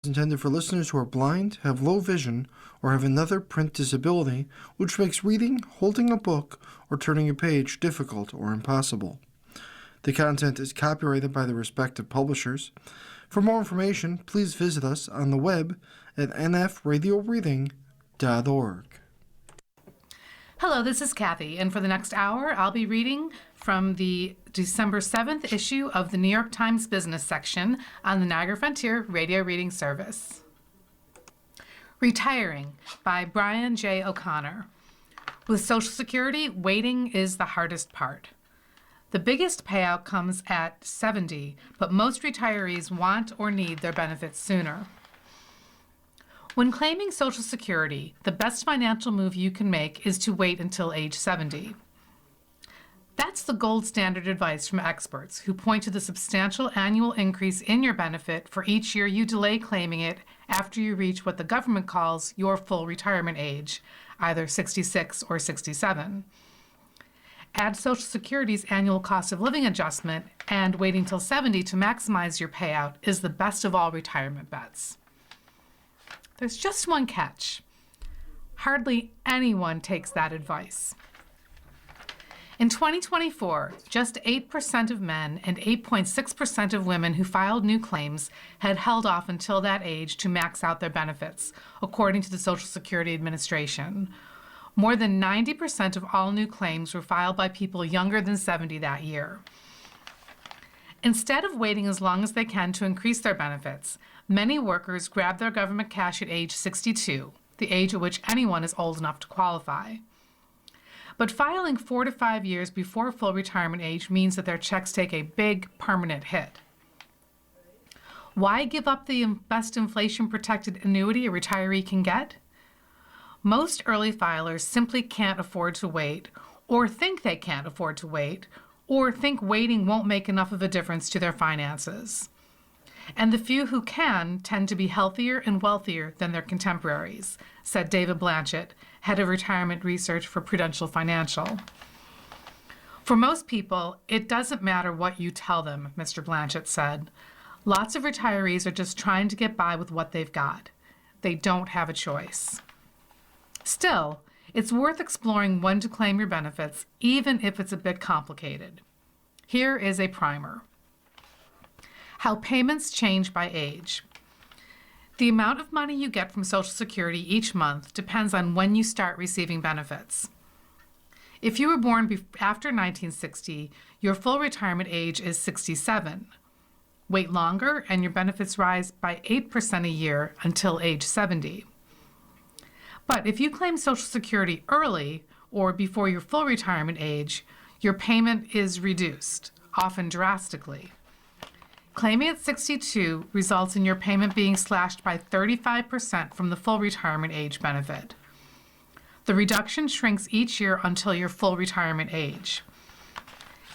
Intended for listeners who are blind, have low vision, or have another print disability, which makes reading, holding a book, or turning a page difficult or impossible. The content is copyrighted by the respective publishers. For more information, please visit us on the web at nfradioreading.org. Hello, this is Kathy, and for the next hour, I'll be reading from the December 7th issue of the New York Times Business section on the Niagara Frontier Radio Reading Service. Retiring by Brian J. O'Connor. With Social Security, waiting is the hardest part. The biggest payout comes at 70, but most retirees want or need their benefits sooner. When claiming Social Security, the best financial move you can make is to wait until age 70. That's the gold standard advice from experts who point to the substantial annual increase in your benefit for each year you delay claiming it after you reach what the government calls your full retirement age, either 66 or 67. Add Social Security's annual cost of living adjustment, and waiting till 70 to maximize your payout is the best of all retirement bets. There's just one catch. Hardly anyone takes that advice. In 2024, just 8% of men and 8.6% of women who filed new claims had held off until that age to max out their benefits, according to the Social Security Administration. More than 90% of all new claims were filed by people younger than 70 that year. Instead of waiting as long as they can to increase their benefits, many workers grab their government cash at age 62, the age at which anyone is old enough to qualify. But filing 4 to 5 years before full retirement age means that their checks take a big, permanent hit. Why give up the best inflation-protected annuity a retiree can get? Most early filers simply can't afford to wait, or think they can't afford to wait, or think waiting won't make enough of a difference to their finances. And the few who can tend to be healthier and wealthier than their contemporaries, said David Blanchett, head of retirement research for Prudential Financial. For most people, it doesn't matter what you tell them, Mr. Blanchett said. Lots of retirees are just trying to get by with what they've got. They don't have a choice. Still, it's worth exploring when to claim your benefits, even if it's a bit complicated. Here is a primer. How payments change by age. The amount of money you get from Social Security each month depends on when you start receiving benefits. If you were born after 1960, your full retirement age is 67. Wait longer and your benefits rise by 8% a year until age 70. But if you claim Social Security early or before your full retirement age, your payment is reduced, often drastically. Claiming at 62 results in your payment being slashed by 35% from the full retirement age benefit. The reduction shrinks each year until your full retirement age.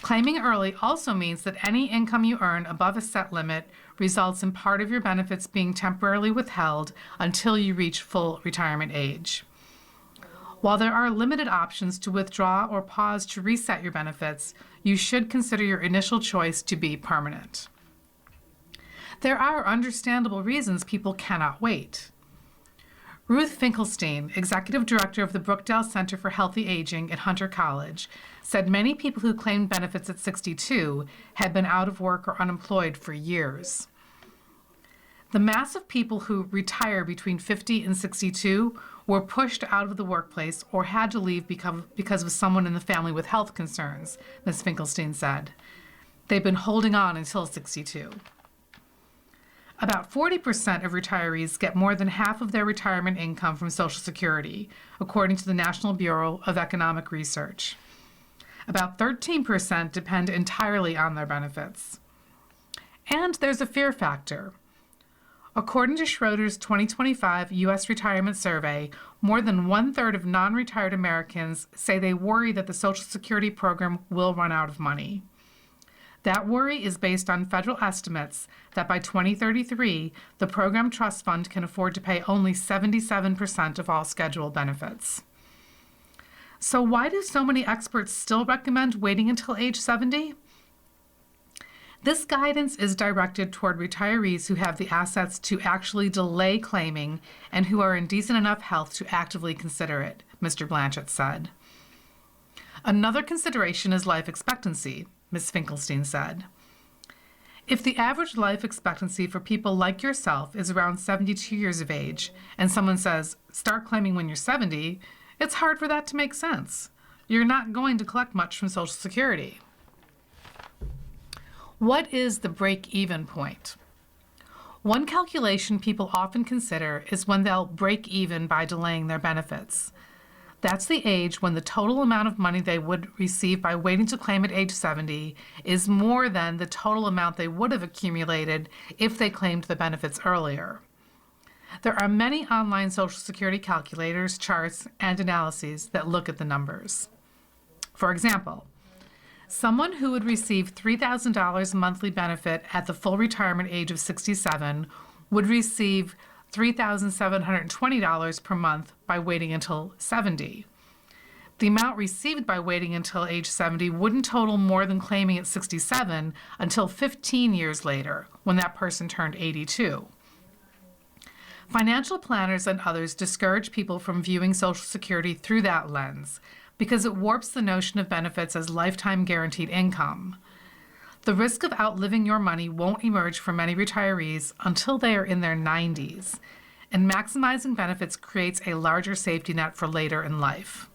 Claiming early also means that any income you earn above a set limit results in part of your benefits being temporarily withheld until you reach full retirement age. While there are limited options to withdraw or pause to reset your benefits, you should consider your initial choice to be permanent. There are understandable reasons people cannot wait. Ruth Finkelstein, executive director of the Brookdale Center for Healthy Aging at Hunter College, said many people who claimed benefits at 62 had been out of work or unemployed for years. The mass of people who retire between 50 and 62 were pushed out of the workplace or had to leave because of someone in the family with health concerns, Ms. Finkelstein said. They've been holding on until 62. About 40% of retirees get more than half of their retirement income from Social Security, according to the National Bureau of Economic Research. About 13% depend entirely on their benefits. And there's a fear factor. According to Schroders' 2025 U.S. Retirement Survey, more than one-third of non-retired Americans say they worry that the Social Security program will run out of money. That worry is based on federal estimates that by 2033, the program trust fund can afford to pay only 77% of all scheduled benefits. So why do so many experts still recommend waiting until age 70? This guidance is directed toward retirees who have the assets to actually delay claiming and who are in decent enough health to actively consider it, Mr. Blanchett said. Another consideration is life expectancy, Ms. Finkelstein said. If the average life expectancy for people like yourself is around 72 years of age, and someone says, start claiming when you're 70, it's hard for that to make sense. You're not going to collect much from Social Security. What is the break-even point? One calculation people often consider is when they'll break even by delaying their benefits. That's the age when the total amount of money they would receive by waiting to claim at age 70 is more than the total amount they would have accumulated if they claimed the benefits earlier. There are many online Social Security calculators, charts, and analyses that look at the numbers. For example, someone who would receive $3,000 monthly benefit at the full retirement age of 67 would receive $3,720 per month by waiting until 70. The amount received by waiting until age 70 wouldn't total more than claiming at 67 until 15 years later, when that person turned 82. Financial planners and others discourage people from viewing Social Security through that lens because it warps the notion of benefits as lifetime guaranteed income. The risk of outliving your money won't emerge for many retirees until they are in their 90s, and maximizing benefits creates a larger safety net for later in life.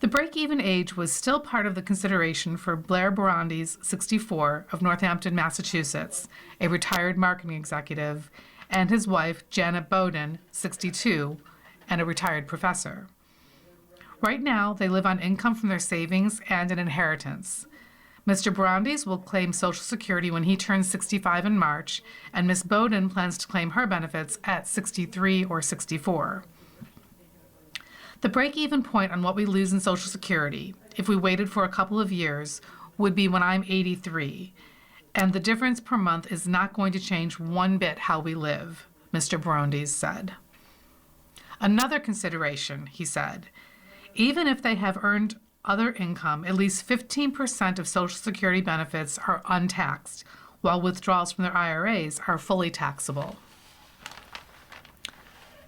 The break-even age was still part of the consideration for Blair Borandes, 64, of Northampton, Massachusetts, a retired marketing executive, and his wife, Janet Bowden, 62, and a retired professor. Right now, they live on income from their savings and an inheritance. Mr. Borandes will claim Social Security when he turns 65 in March, and Ms. Bowden plans to claim her benefits at 63 or 64. The break-even point on what we lose in Social Security, if we waited for a couple of years, would be when I'm 83, and the difference per month is not going to change one bit how we live, Mr. Borandes said. Another consideration, he said, even if they have earned other income, at least 15% of Social Security benefits are untaxed, while withdrawals from their IRAs are fully taxable.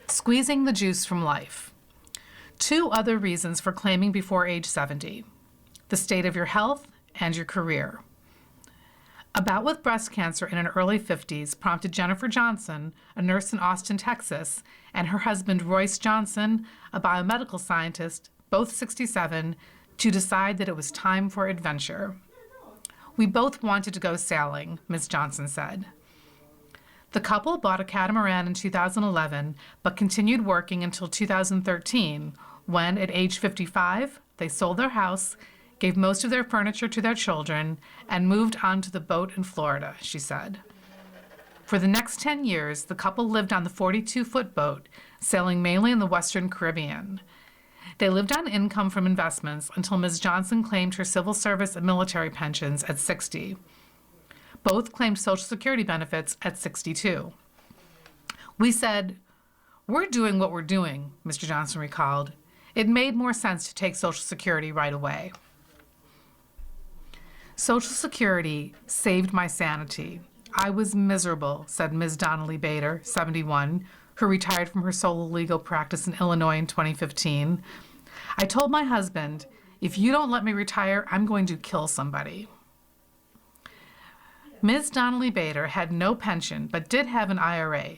Squeezing the juice from life. Two other reasons for claiming before age 70: the state of your health and your career. A bout with breast cancer in her early 50s prompted Jennifer Johnson, a nurse in Austin, Texas, and her husband Royce Johnson, a biomedical scientist, both 67, to decide that it was time for adventure. We both wanted to go sailing, Ms. Johnson said. The couple bought a catamaran in 2011, but continued working until 2013, when, at age 55, they sold their house, gave most of their furniture to their children, and moved onto the boat in Florida, she said. For the next 10 years, the couple lived on the 42-foot boat, sailing mainly in the Western Caribbean. They lived on income from investments until Ms. Johnson claimed her civil service and military pensions at 60. Both claimed Social Security benefits at 62. We said, "We're doing what we're doing," Mr. Johnson recalled. It made more sense to take Social Security right away. Social Security saved my sanity. I was miserable, said Ms. Donnelly Bader, 71, who retired from her solo legal practice in Illinois in 2015. I told my husband, if you don't let me retire, I'm going to kill somebody. Ms. Donnelly Bader had no pension, but did have an IRA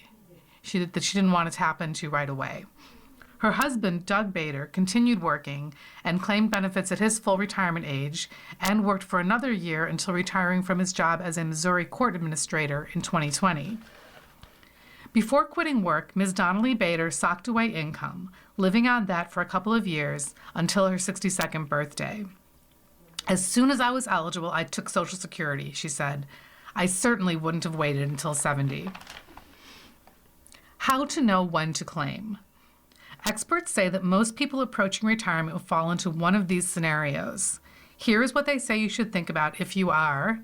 that she didn't want to tap into right away. Her husband, Doug Bader, continued working and claimed benefits at his full retirement age and worked for another year until retiring from his job as a Missouri court administrator in 2020. Before quitting work, Ms. Donnelly Bader socked away income, living on that for a couple of years until her 62nd birthday. As soon as I was eligible, I took Social Security, she said. I certainly wouldn't have waited until 70. How to know when to claim. Experts say that most people approaching retirement will fall into one of these scenarios. Here is what they say you should think about if you are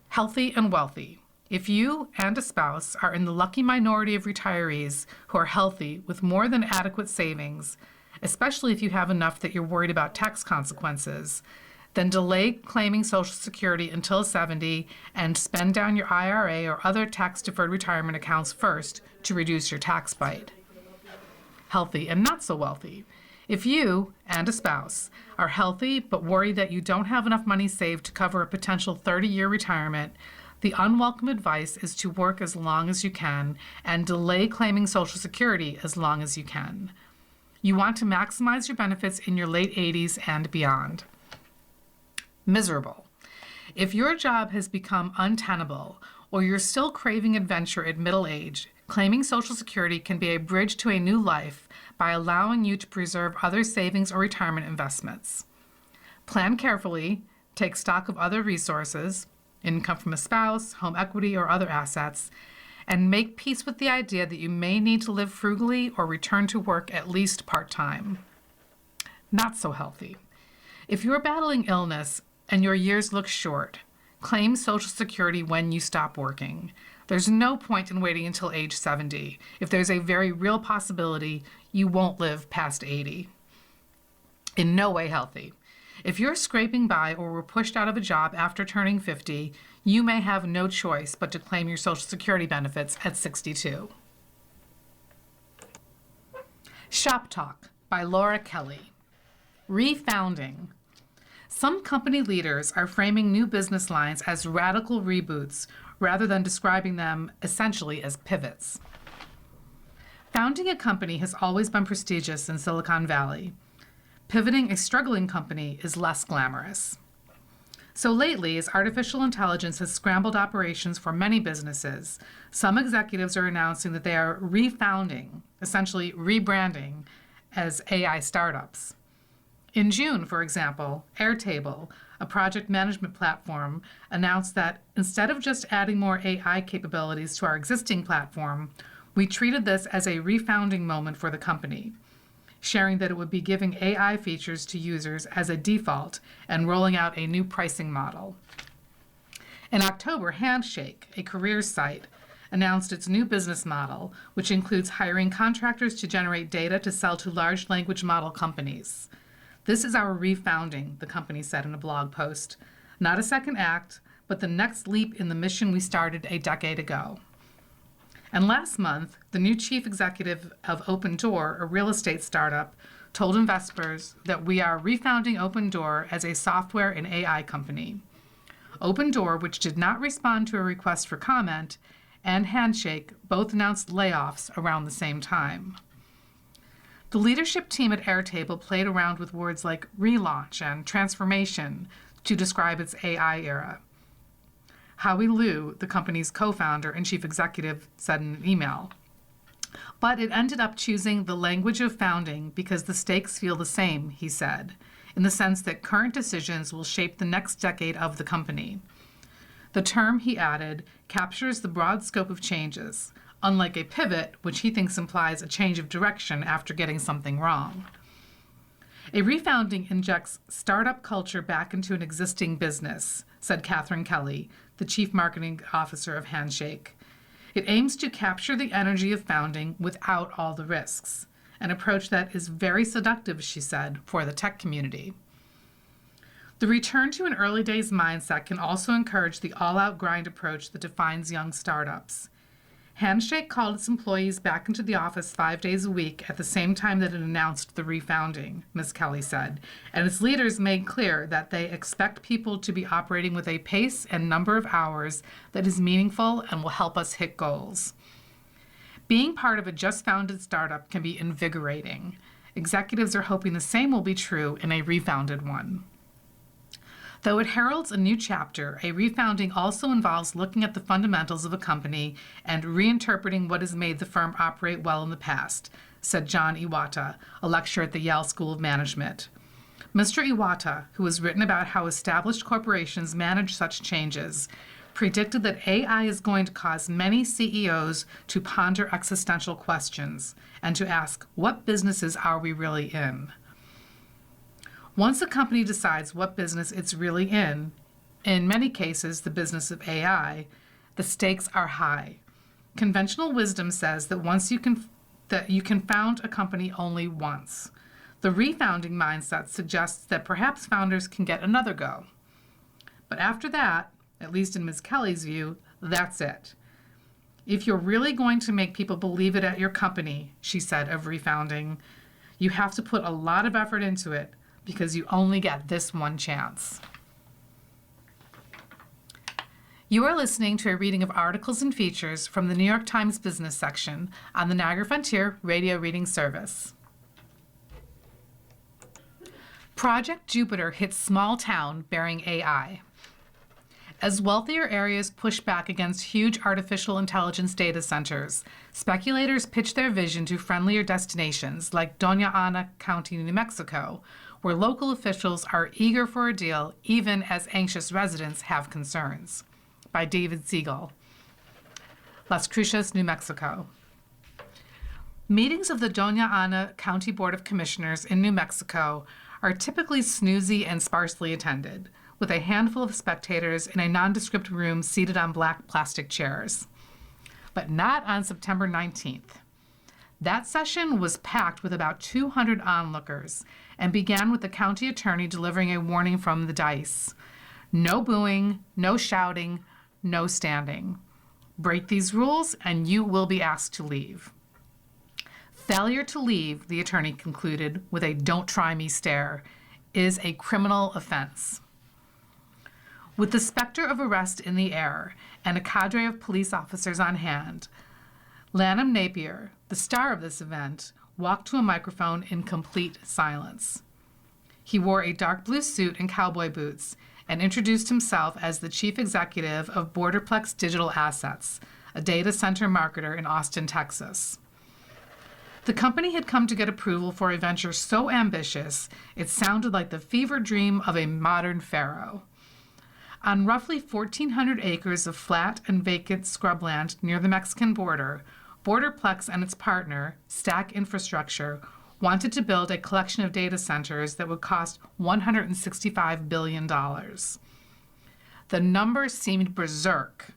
healthy and wealthy. If you and a spouse are in the lucky minority of retirees who are healthy with more than adequate savings, especially if you have enough that you're worried about tax consequences, Then delay claiming Social Security until 70 and spend down your IRA or other tax-deferred retirement accounts first to reduce your tax bite. Healthy and not so wealthy. If you and a spouse are healthy but worry that you don't have enough money saved to cover a potential 30-year retirement, the unwelcome advice is to work as long as you can and delay claiming Social Security as long as you can. You want to maximize your benefits in your late 80s and beyond. Miserable. If your job has become untenable or you're still craving adventure at middle age, claiming Social Security can be a bridge to a new life by allowing you to preserve other savings or retirement investments. Plan carefully, take stock of other resources, income from a spouse, home equity, or other assets, and make peace with the idea that you may need to live frugally or return to work at least part-time. Not so healthy. If you're battling illness and your years look short, claim Social Security when you stop working. There's no point in waiting until age 70 if there's a very real possibility you won't live past 80. In no way healthy. If you're scraping by or were pushed out of a job after turning 50, you may have no choice but to claim your Social Security benefits at 62. Shop Talk by Laura Kelly. Refounding. Some company leaders are framing new business lines as radical reboots rather than describing them essentially as pivots. Founding a company has always been prestigious in Silicon Valley. Pivoting a struggling company is less glamorous. So lately, as artificial intelligence has scrambled operations for many businesses, some executives are announcing that they are refounding, essentially rebranding, as AI startups. In June, for example, Airtable, a project management platform, announced that instead of just adding more AI capabilities to our existing platform, we treated this as a refounding moment for the company, sharing that it would be giving AI features to users as a default and rolling out a new pricing model. In October, Handshake, a careers site, announced its new business model, which includes hiring contractors to generate data to sell to large language model companies. This is our refounding, the company said in a blog post. Not a second act, but the next leap in the mission we started a decade ago. And last month, the new chief executive of Opendoor, a real estate startup, told investors that we are refounding Opendoor as a software and AI company. Opendoor, which did not respond to a request for comment, and Handshake both announced layoffs around the same time. The leadership team at Airtable played around with words like relaunch and transformation to describe its AI era. Howie Liu, the company's co-founder and chief executive, said in an email. But it ended up choosing the language of founding because the stakes feel the same, he said, in the sense that current decisions will shape the next decade of the company. The term, he added, captures the broad scope of changes, unlike a pivot, which he thinks implies a change of direction after getting something wrong. A refounding injects startup culture back into an existing business, said Catherine Kelly, the chief marketing officer of Handshake. It aims to capture the energy of founding without all the risks, an approach that is very seductive, she said, for the tech community. The return to an early days mindset can also encourage the all-out grind approach that defines young startups. Handshake called its employees back into the office 5 days a week at the same time that it announced the refounding, Ms. Kelly said, and its leaders made clear that they expect people to be operating with a pace and number of hours that is meaningful and will help us hit goals. Being part of a just-founded startup can be invigorating. Executives are hoping the same will be true in a refounded one. Though it heralds a new chapter, a refounding also involves looking at the fundamentals of a company and reinterpreting what has made the firm operate well in the past, said John Iwata, a lecturer at the Yale School of Management. Mr. Iwata, who has written about how established corporations manage such changes, predicted that AI is going to cause many CEOs to ponder existential questions and to ask, what businesses are we really in? Once a company decides what business it's really in many cases the business of AI, the stakes are high. Conventional wisdom says that you can found a company only once. The refounding mindset suggests that perhaps founders can get another go. But after that, at least in Ms. Kelly's view, that's it. If you're really going to make people believe it at your company, she said of refounding, you have to put a lot of effort into it because you only get this one chance. You are listening to a reading of articles and features from the New York Times Business section on the Niagara Frontier Radio Reading Service. Project Jupiter hits small town bearing AI. As wealthier areas push back against huge artificial intelligence data centers, speculators pitch their vision to friendlier destinations like Doña Ana County, New Mexico, where local officials are eager for a deal even as anxious residents have concerns. By David Siegel. Las Cruces, New Mexico. Meetings of the Doña Ana County Board of Commissioners in New Mexico are typically snoozy and sparsely attended, with a handful of spectators in a nondescript room seated on black plastic chairs. But not on September 19th. That session was packed with about 200 onlookers and began with the county attorney delivering a warning from the dice. No booing, no shouting, no standing. Break these rules and you will be asked to leave. Failure to leave, the attorney concluded with a "don't try me" stare, is a criminal offense. With the specter of arrest in the air and a cadre of police officers on hand, Lanham Napier, the star of this event, walked to a microphone in complete silence. He wore a dark blue suit and cowboy boots and introduced himself as the chief executive of Borderplex Digital Assets, a data center marketer in Austin, Texas. The company had come to get approval for a venture so ambitious, it sounded like the fever dream of a modern pharaoh. On roughly 1,400 acres of flat and vacant scrubland near the Mexican border, Borderplex and its partner, Stack Infrastructure, wanted to build a collection of data centers that would cost $165 billion. The number seemed berserk.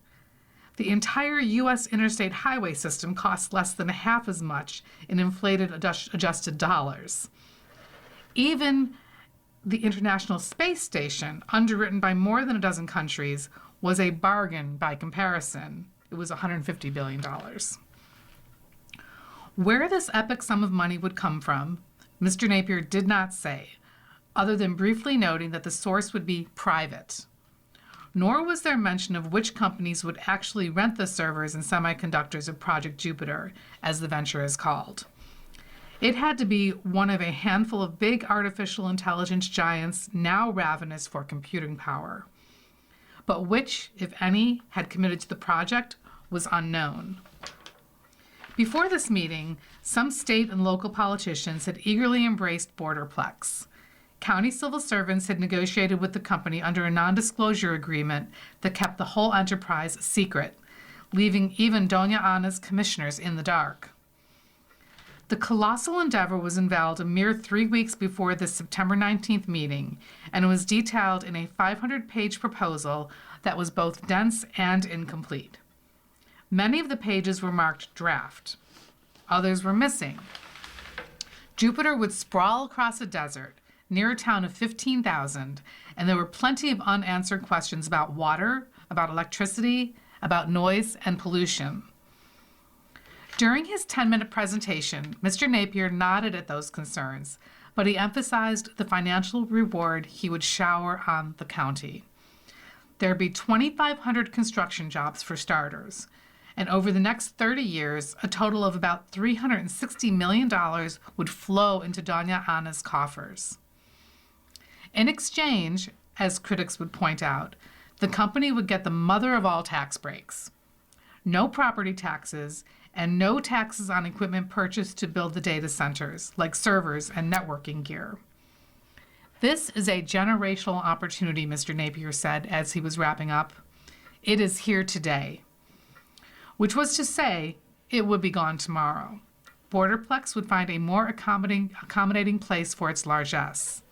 The entire U.S. interstate highway system costs less than half as much in inflated adjusted dollars. Even the International Space Station, underwritten by more than a dozen countries, was a bargain by comparison. It was $150 billion. Where this epic sum of money would come from, Mr. Napier did not say, other than briefly noting that the source would be private. Nor was there mention of which companies would actually rent the servers and semiconductors of Project Jupiter, as the venture is called. It had to be one of a handful of big artificial intelligence giants now ravenous for computing power. But which, if any, had committed to the project was unknown. Before this meeting, some state and local politicians had eagerly embraced Borderplex. County civil servants had negotiated with the company under a non-disclosure agreement that kept the whole enterprise secret, leaving even Doña Ana's commissioners in the dark. The colossal endeavor was unveiled a mere 3 weeks before the September 19th meeting, and was detailed in a 500-page proposal that was both dense and incomplete. Many of the pages were marked draft. Others were missing. Jupiter would sprawl across a desert, near a town of 15,000, and there were plenty of unanswered questions about water, about electricity, about noise and pollution. During his 10-minute presentation, Mr. Napier nodded at those concerns, but he emphasized the financial reward he would shower on the county. There'd be 2,500 construction jobs for starters, and over the next 30 years, a total of about $360 million would flow into Doña Ana's coffers. In exchange, as critics would point out, the company would get the mother of all tax breaks. No property taxes, and no taxes on equipment purchased to build the data centers, like servers and networking gear. This is a generational opportunity, Mr. Napier said as he was wrapping up. It is here today. Which was to say, it would be gone tomorrow. Borderplex would find a more accommodating place for its largesse.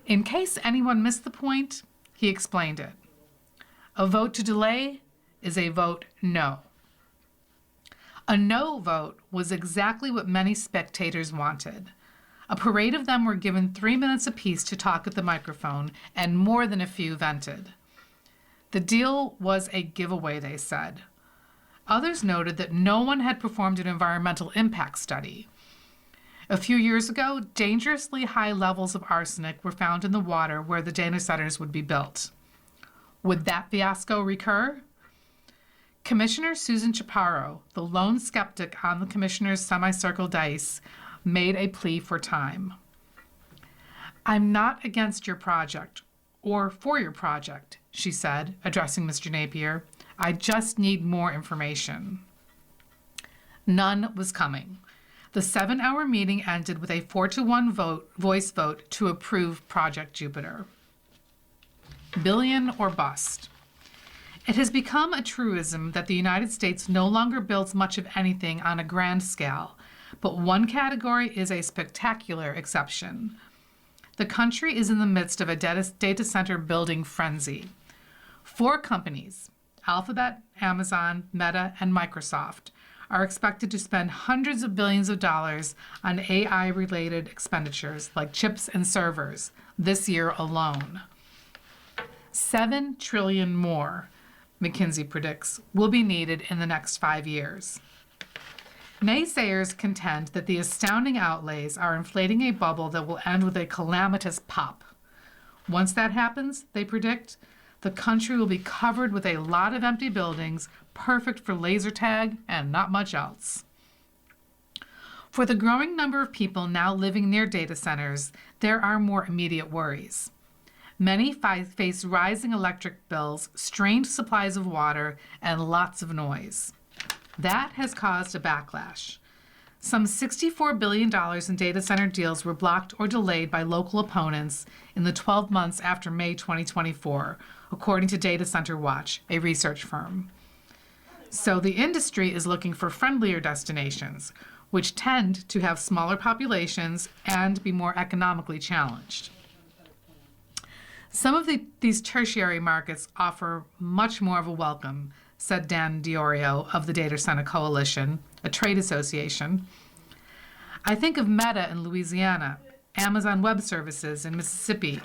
In case anyone missed the point, he explained it. A vote to delay is a vote no. A no vote was exactly what many spectators wanted. A parade of them were given 3 minutes apiece to talk at the microphone, and more than a few vented. The deal was a giveaway, they said. Others noted that no one had performed an environmental impact study. A few years ago, dangerously high levels of arsenic were found in the water where the data centers would be built. Would that fiasco recur? Commissioner Susan Chaparro, the lone skeptic on the commissioner's semicircle dice, made a plea for time. "I'm not against your project, or for your project," she said, addressing Mr. Napier. "I just need more information." None was coming. The 7-hour meeting ended with a 4-to-1 voice vote to approve Project Jupiter. Billion or bust. It has become a truism that the United States no longer builds much of anything on a grand scale, but one category is a spectacular exception. The country is in the midst of a data center building frenzy. 4 companies, Alphabet, Amazon, Meta, and Microsoft, are expected to spend hundreds of billions of dollars on AI-related expenditures like chips and servers this year alone. 7 trillion more, McKinsey predicts, will be needed in the next 5 years. Naysayers contend that the astounding outlays are inflating a bubble that will end with a calamitous pop. Once that happens, they predict, the country will be covered with a lot of empty buildings, perfect for laser tag and not much else. For the growing number of people now living near data centers, there are more immediate worries. Many face rising electric bills, strained supplies of water, and lots of noise. That has caused a backlash. Some $64 billion in data center deals were blocked or delayed by local opponents in the 12 months after May 2024, according to Data Center Watch, a research firm. So the industry is looking for friendlier destinations, which tend to have smaller populations and be more economically challenged. Some of these tertiary markets offer much more of a welcome, said Dan Diorio of the Data Center Coalition, a trade association. "I think of Meta in Louisiana, Amazon Web Services in Mississippi,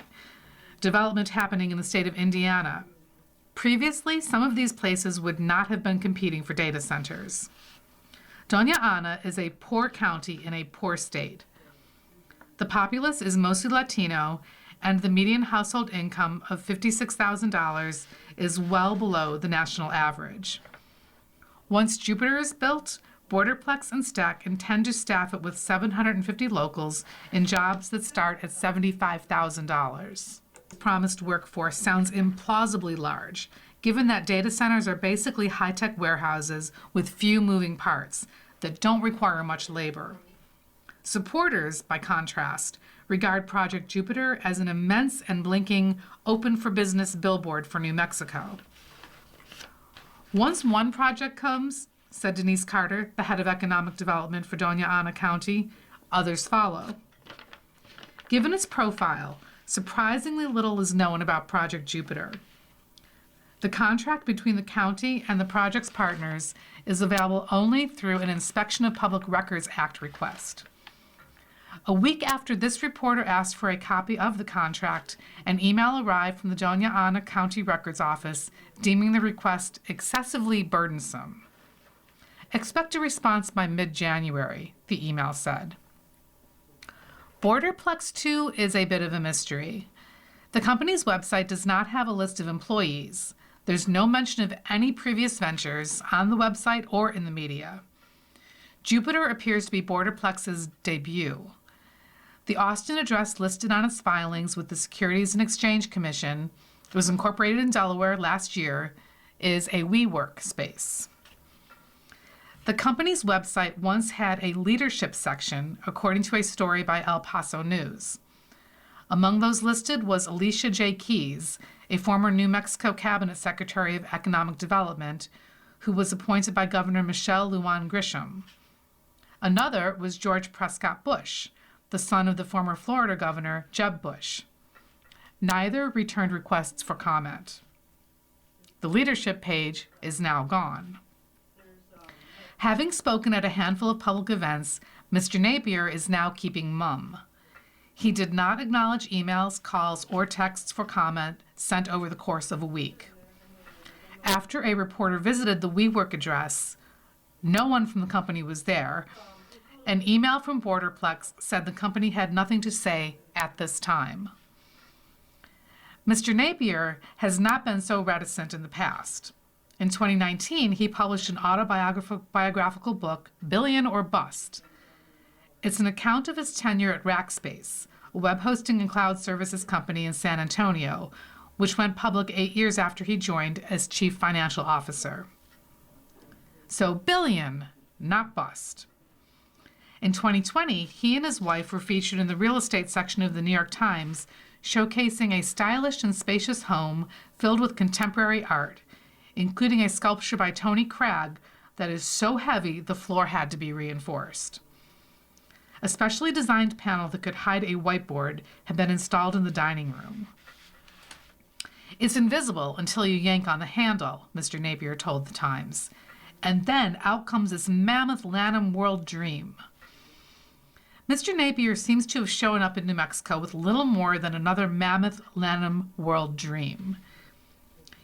development happening in the state of Indiana. Previously, some of these places would not have been competing for data centers." Doña Ana is a poor county in a poor state. The populace is mostly Latino, and the median household income of $56,000 is well below the national average. Once Jupiter is built, Borderplex and STEC intend to staff it with 750 locals in jobs that start at $75,000. The promised workforce sounds implausibly large, given that data centers are basically high-tech warehouses with few moving parts that don't require much labor. Supporters, by contrast, regard Project Jupiter as an immense and blinking open-for-business billboard for New Mexico. "Once one project comes," said Denise Carter, the head of economic development for Doña Ana County, "others follow." Given its profile, surprisingly little is known about Project Jupiter. The contract between the county and the project's partners is available only through an Inspection of Public Records Act request. A week after this reporter asked for a copy of the contract, an email arrived from the Doña Ana County Records Office deeming the request excessively burdensome. "Expect a response by mid-January," the email said. Borderplex 2 is a bit of a mystery. The company's website does not have a list of employees. There's no mention of any previous ventures on the website or in the media. Jupiter appears to be Borderplex's debut. The Austin address listed on its filings with the Securities and Exchange Commission, it was incorporated in Delaware last year, is a WeWork space. The company's website once had a leadership section, according to a story by El Paso News. Among those listed was Alicia J. Keys, a former New Mexico Cabinet Secretary of Economic Development, who was appointed by Governor Michelle Lujan Grisham. Another was George Prescott Bush, the son of the former Florida Governor, Jeb Bush. Neither returned requests for comment. The leadership page is now gone. Having spoken at a handful of public events, Mr. Napier is now keeping mum. He did not acknowledge emails, calls, or texts for comment sent over the course of a week. After a reporter visited the WeWork address, no one from the company was there. An email from Borderplex said the company had nothing to say at this time. Mr. Napier has not been so reticent in the past. In 2019, he published an autobiographical book, Billion or Bust. It's an account of his tenure at Rackspace, a web hosting and cloud services company in San Antonio, which went public 8 years after he joined as chief financial officer. So billion, not bust. In 2020, he and his wife were featured in the real estate section of the New York Times, showcasing a stylish and spacious home filled with contemporary art, including a sculpture by Tony Cragg that is so heavy the floor had to be reinforced. A specially designed panel that could hide a whiteboard had been installed in the dining room. It's invisible until you yank on the handle, Mr. Napier told the Times. And then out comes this mammoth Lanham World dream. Mr. Napier seems to have shown up in New Mexico with little more than another mammoth Lanham World dream.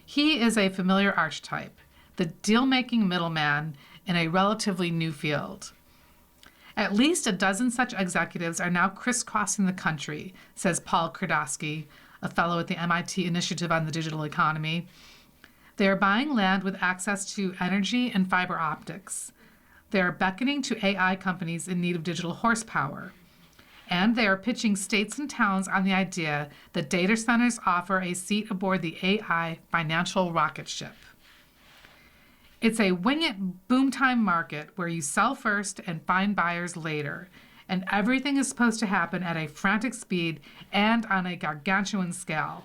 He is a familiar archetype, the deal-making middleman in a relatively new field. At least a dozen such executives are now crisscrossing the country, says Paul Kardasky, a fellow at the MIT Initiative on the Digital Economy. They are buying land with access to energy and fiber optics. They are beckoning to AI companies in need of digital horsepower. And they are pitching states and towns on the idea that data centers offer a seat aboard the AI financial rocket ship. It's a wing-it, boom-time market where you sell first and find buyers later, and everything is supposed to happen at a frantic speed and on a gargantuan scale.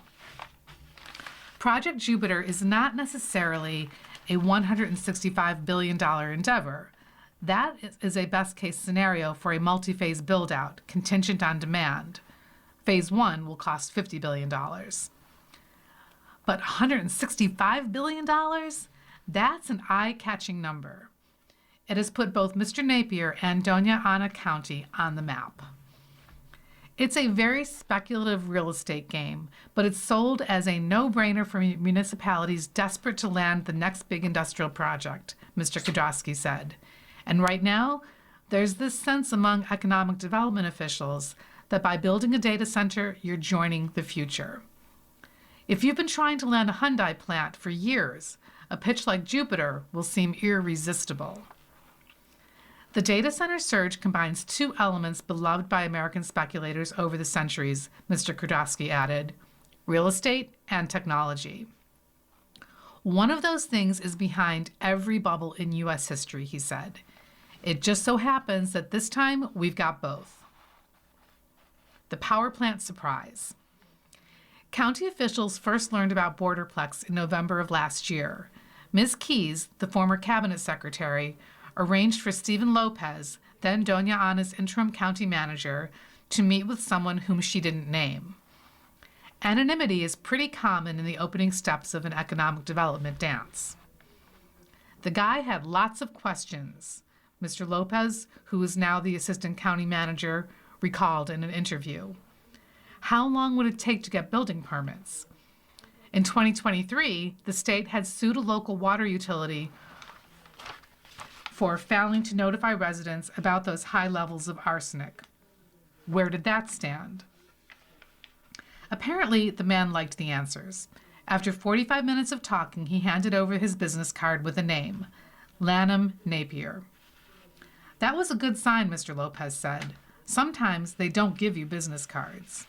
Project Jupiter is not necessarily a $165 billion endeavor. That is a best-case scenario for a multi-phase build-out, contingent on demand. Phase 1 will cost $50 billion. But $165 billion? That's an eye-catching number. It has put both Mr. Napier and Doña Ana County on the map. It's a very speculative real estate game, but it's sold as a no-brainer for municipalities desperate to land the next big industrial project, Mr. Kardasky said. And right now, there's this sense among economic development officials that by building a data center, you're joining the future. If you've been trying to land a Hyundai plant for years, a pitch like Jupiter will seem irresistible. The data center surge combines two elements beloved by American speculators over the centuries, Mr. Kardasky added, real estate and technology. One of those things is behind every bubble in U.S. history, he said. It just so happens that this time we've got both. The power plant surprise. County officials first learned about Borderplex in November of last year. Ms. Keyes, the former cabinet secretary, arranged for Stephen Lopez, then Doña Ana's interim county manager, to meet with someone whom she didn't name. Anonymity is pretty common in the opening steps of an economic development dance. The guy had lots of questions, Mr. Lopez, who is now the assistant county manager, recalled in an interview. How long would it take to get building permits? In 2023, the state had sued a local water utility for failing to notify residents about those high levels of arsenic. Where did that stand? Apparently, the man liked the answers. After 45 minutes of talking, he handed over his business card with a name, Lanham Napier. That was a good sign, Mr. Lopez said. Sometimes they don't give you business cards.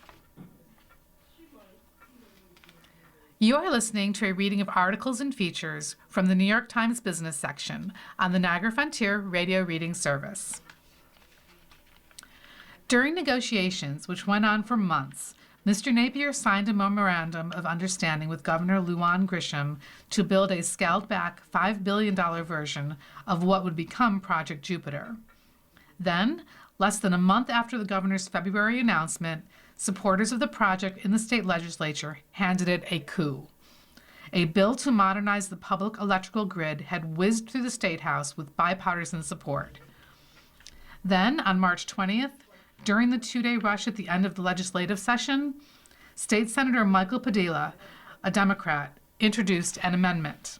You are listening to a reading of articles and features from the New York Times Business section on the Niagara Frontier Radio Reading Service. During negotiations, which went on for months, Mr. Napier signed a memorandum of understanding with Governor Lujan Grisham to build a scaled-back $5 billion version of what would become Project Jupiter. Then, less than a month after the governor's February announcement, supporters of the project in the state legislature handed it a coup. A bill to modernize the public electrical grid had whizzed through the State House with bipartisan support. Then, on March 20th, during the two-day rush at the end of the legislative session, State Senator Michael Padilla, a Democrat, introduced an amendment.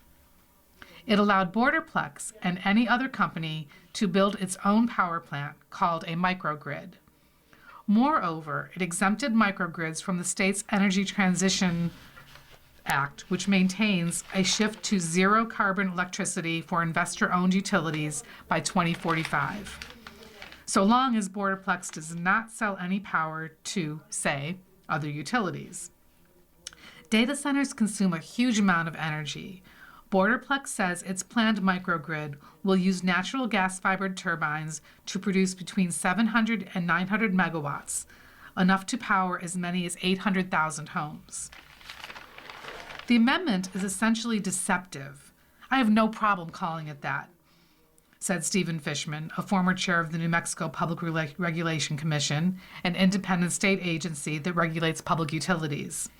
It allowed Borderplex and any other company to build its own power plant called a microgrid. Moreover, it exempted microgrids from the state's Energy Transition Act, which maintains a shift to zero carbon electricity for investor-owned utilities by 2045, so long as Borderplex does not sell any power to, say, other utilities. Data centers consume a huge amount of energy. Borderplex says its planned microgrid will use natural gas-fibered turbines to produce between 700 and 900 megawatts, enough to power as many as 800,000 homes. The amendment is essentially deceptive. I have no problem calling it that, said Stephen Fishman, a former chair of the New Mexico Public Regulation Commission, an independent state agency that regulates public utilities.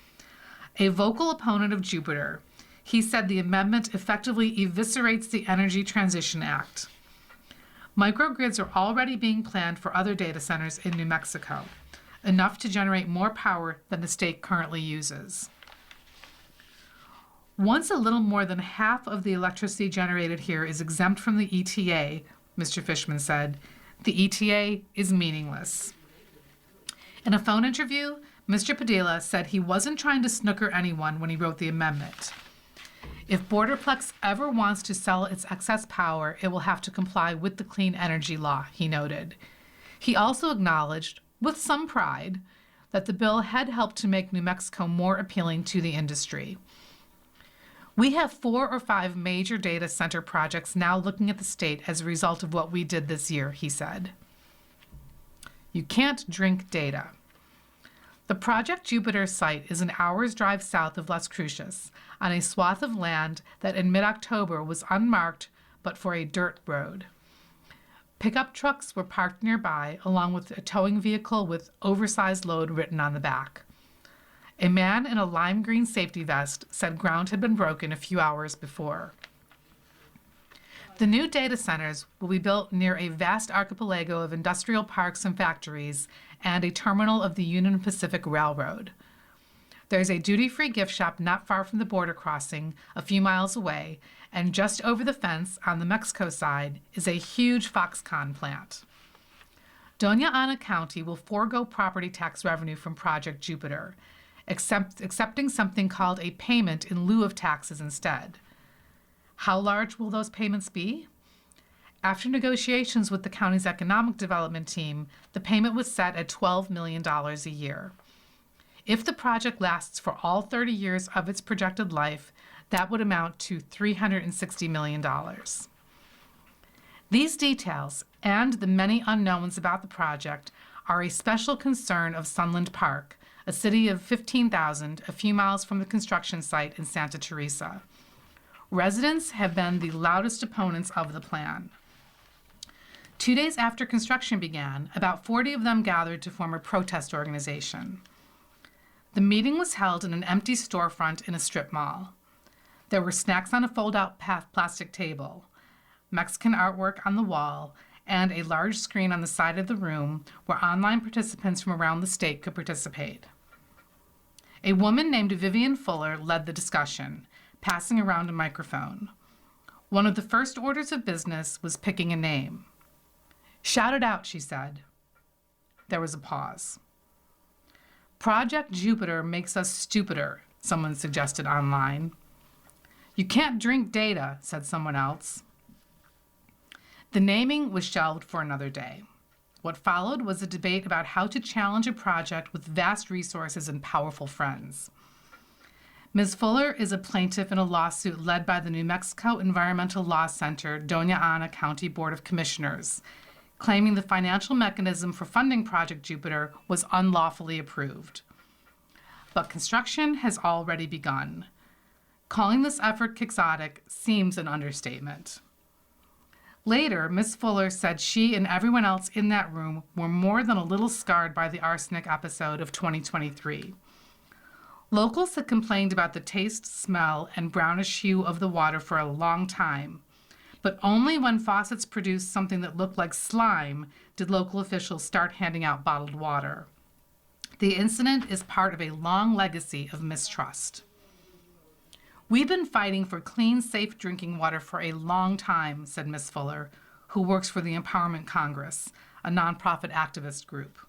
A vocal opponent of Jupiter, he said the amendment effectively eviscerates the Energy Transition Act. Microgrids are already being planned for other data centers in New Mexico, enough to generate more power than the state currently uses. Once a little more than half of the electricity generated here is exempt from the ETA, Mr. Fishman said, the ETA is meaningless. In a phone interview, Mr. Padilla said he wasn't trying to snooker anyone when he wrote the amendment. If Borderplex ever wants to sell its excess power, it will have to comply with the Clean Energy Law, he noted. He also acknowledged, with some pride, that the bill had helped to make New Mexico more appealing to the industry. We have 4 or 5 major data center projects now looking at the state as a result of what we did this year, he said. You can't drink data. The Project Jupiter site is an hour's drive south of Las Cruces, on a swath of land that in mid-October was unmarked but for a dirt road. Pickup trucks were parked nearby, along with a towing vehicle with oversized load written on the back. A man in a lime green safety vest said ground had been broken a few hours before. The new data centers will be built near a vast archipelago of industrial parks and factories and a terminal of the Union Pacific Railroad. There's a duty-free gift shop not far from the border crossing, a few miles away, and just over the fence on the Mexico side is a huge Foxconn plant. Doña Ana County will forego property tax revenue from Project Jupiter, accepting something called a payment in lieu of taxes instead. How large will those payments be? After negotiations with the county's economic development team, the payment was set at $12 million a year. If the project lasts for all 30 years of its projected life, that would amount to $360 million. These details and the many unknowns about the project are a special concern of Sunland Park, a city of 15,000 a few miles from the construction site in Santa Teresa. Residents have been the loudest opponents of the plan. 2 days after construction began, about 40 of them gathered to form a protest organization. The meeting was held in an empty storefront in a strip mall. There were snacks on a fold-out plastic table, Mexican artwork on the wall, and a large screen on the side of the room where online participants from around the state could participate. A woman named Vivian Fuller led the discussion, passing around a microphone. One of the first orders of business was picking a name. "Shout it out," she said. There was a pause. "Project Jupiter makes us stupider," someone suggested online. "You can't drink data," said someone else. The naming was shelved for another day. What followed was a debate about how to challenge a project with vast resources and powerful friends. Ms. Fuller is a plaintiff in a lawsuit led by the New Mexico Environmental Law Center, Doña Ana County Board of Commissioners, claiming the financial mechanism for funding Project Jupiter was unlawfully approved. But construction has already begun. Calling this effort quixotic seems an understatement. Later, Ms. Fuller said she and everyone else in that room were more than a little scarred by the arsenic episode of 2023. Locals had complained about the taste, smell, and brownish hue of the water for a long time, But only when faucets produced something that looked like slime did local officials start handing out bottled water. The incident is part of a long legacy of mistrust. We've been fighting for clean, safe drinking water for a long time, said Ms. Fuller, who works for the Empowerment Congress, a nonprofit activist group.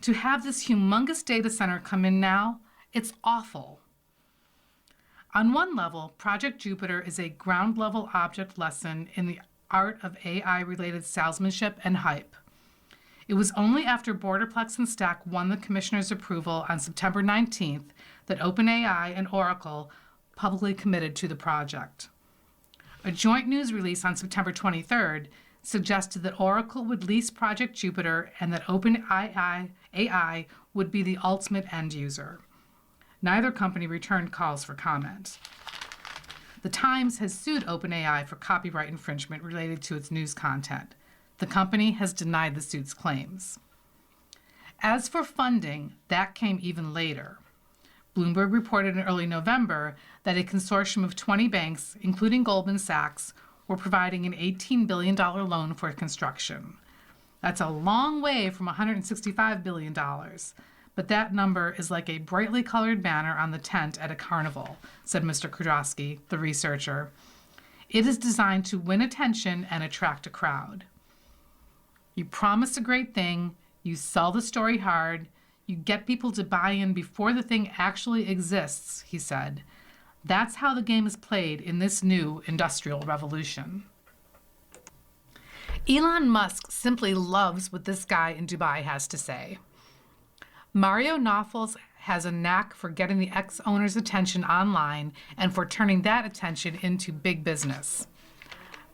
To have this humongous data center come in now, it's awful. On one level, Project Jupiter is a ground-level object lesson in the art of AI-related salesmanship and hype. It was only after Borderplex and Stack won the commissioner's approval on September 19th that OpenAI and Oracle publicly committed to the project. A joint news release on September 23rd suggested that Oracle would lease Project Jupiter and that OpenAI would be the ultimate end user. Neither company returned calls for comment. The Times has sued OpenAI for copyright infringement related to its news content. The company has denied the suit's claims. As for funding, that came even later. Bloomberg reported in early November that a consortium of 20 banks, including Goldman Sachs, were providing an $18 billion loan for construction. That's a long way from $165 billion, but that number is like a brightly colored banner on the tent at a carnival, said Mr. Kudrowski, the researcher. It is designed to win attention and attract a crowd. You promise a great thing, you sell the story hard, you get people to buy in before the thing actually exists, he said. That's how the game is played in this new industrial revolution. Elon Musk simply loves what this guy in Dubai has to say. Mario Nawfals has a knack for getting the ex-owner's attention online and for turning that attention into big business.